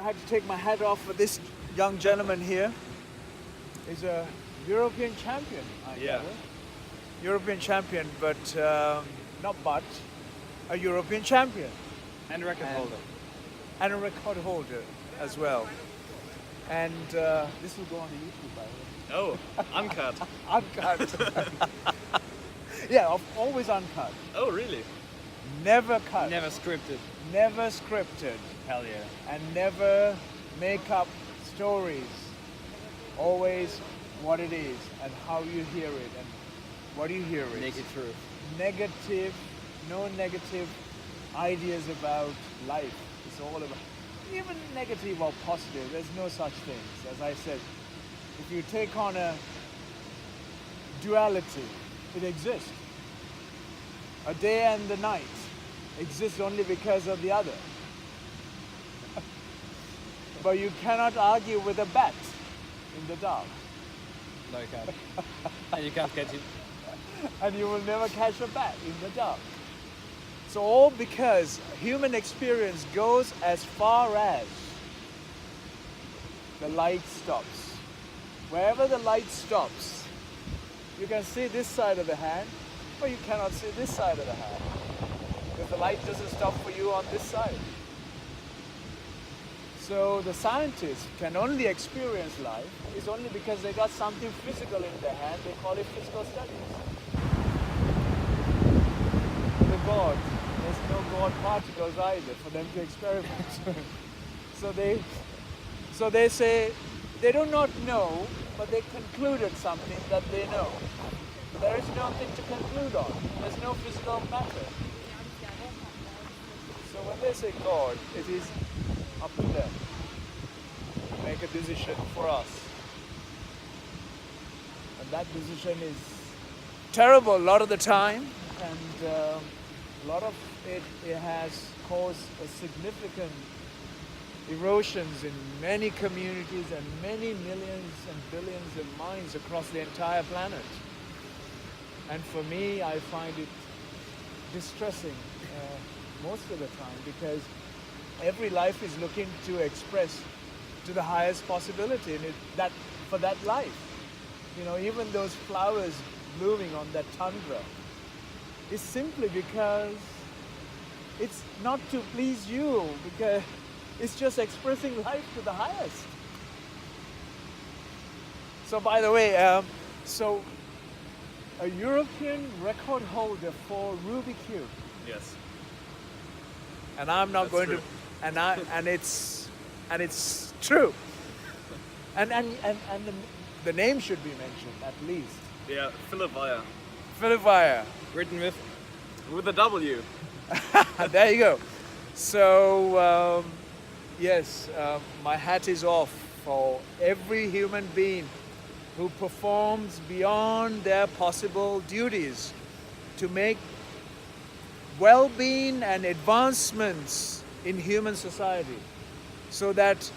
I had to take my hat off for this young gentleman here. He's a European champion, I gather. European champion, but a European champion. And record holder. And a record holder as well. And this will go on the YouTube, by the way. Oh, uncut. Uncut. Yeah, always uncut. Oh, really? Never cut. Never scripted. Never scripted. Hell yeah. And never make up stories. Always what it is and how you hear it and what you hear it. Make it true. No negative ideas about life. It's all about, even negative or positive, there's no such things. As I said, if you take on a duality, it exists. A day and the night exists only because of the other. But you cannot argue with a bat in the dark. No, you can't. And you can't catch it. And you will never catch a bat in the dark. So all because human experience goes as far as the light stops. Wherever the light stops, you can see this side of the hand, but you cannot see this side of the hand. Because the light doesn't stop for you on this side. So the scientists can only experience life is only because they got something physical in their hand. They call it physical studies. The God, there's no God particles either for them to experiment. so they say they do not know, but they concluded something that they know. There is nothing to conclude on. There's no physical matter. So when they say God, it is up to them to make a decision for us. And that decision is terrible a lot of the time, and a lot of it has caused a significant erosions in many communities and many millions and billions of minds across the entire planet. And for me, I find it distressing most of the time, because every life is looking to express to the highest possibility in it, for that life. You know, even those flowers blooming on that tundra is simply because it's not to please you, because it's just expressing life to the highest. So by the way, so a European record holder for Rubik cube. Yes. And I'm not going true. to, and it's true. And the name should be mentioned at least. Yeah, Philipp Weyer. Philipp Weyer. Written with a W. There you go. So yes, my hat is off for every human being who performs beyond their possible duties to make well-being and advancements in human society, so that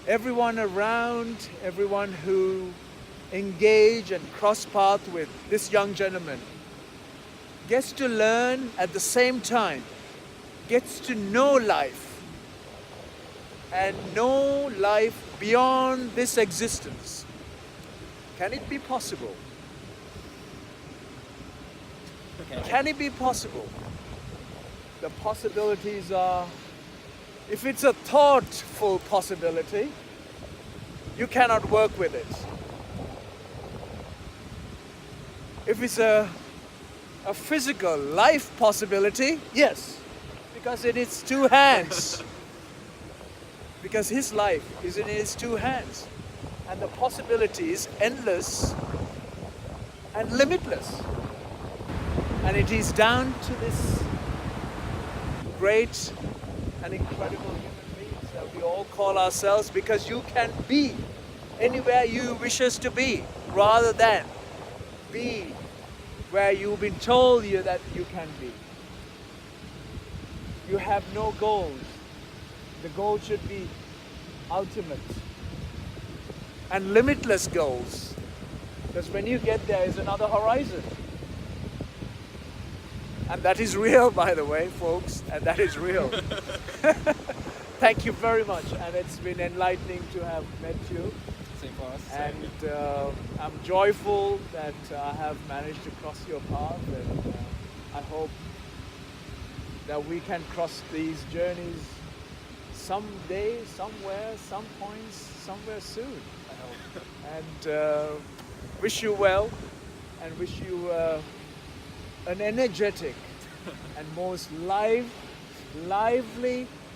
everyone around, everyone who engage and cross path with this young gentleman gets to learn at the same time, gets to know life and know life beyond this existence. Can it be possible? Can it be possible? The possibilities are, if it's a thoughtful possibility, you cannot work with it. If it's a physical life possibility, yes, because in its two hands. Because his life is in his two hands. And the possibility is endless and limitless. And it is down to this great and incredible human beings that we all call ourselves, because you can be anywhere you wish us to be, rather than be where you've been told you that you can be. You have no goals. The goal should be ultimate and limitless goals, because when you get there is another horizon. And that is real, by the way, folks, and that is real. thank you very much, and it's been enlightening to have met you. Same for us. And I'm joyful that I have managed to cross your path, and I hope that we can cross these journeys someday, somewhere, some points, somewhere soon. I hope. And wish you well, and wish you an energetic and most lively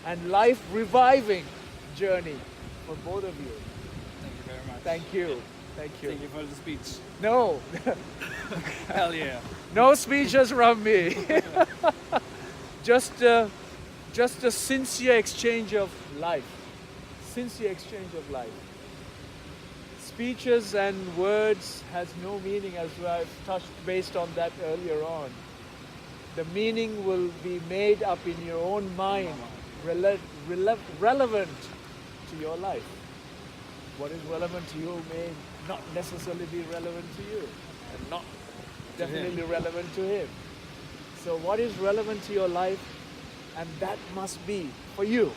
and life-reviving journey for both of you. Thank you very much. Thank you. Thank you. Thank you for the speech. No, Hell yeah. no speeches from me. just a sincere exchange of life. Sincere exchange of life. Speeches and words has no meaning, as I've touched based on that earlier on. The meaning will be made up in your own mind, relevant to your life. What is relevant to you may not necessarily be relevant to you, and not definitely relevant to him. So what is relevant to your life, and that must be for you.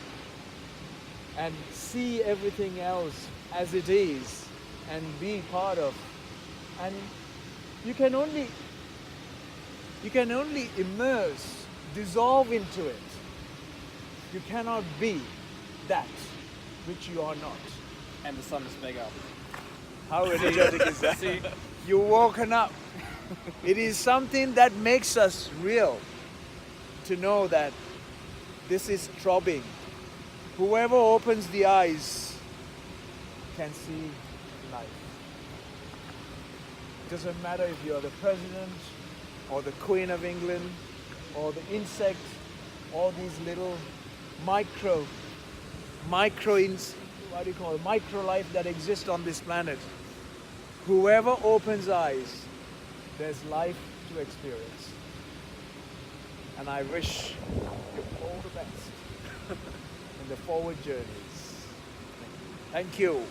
And see everything else as it is, and be part of. And you can only immerse, dissolve into it. You cannot be that which you are not. And the sun is back up. How energetic is that? See? You're woken up. It is something that makes us real, to know that this is throbbing. Whoever opens the eyes can see life. It doesn't matter if you're the president or the Queen of England or the insect, all these little micro life that exists on this planet. Whoever opens eyes, there's life to experience. And I wish you all the best in the forward journeys. Thank you.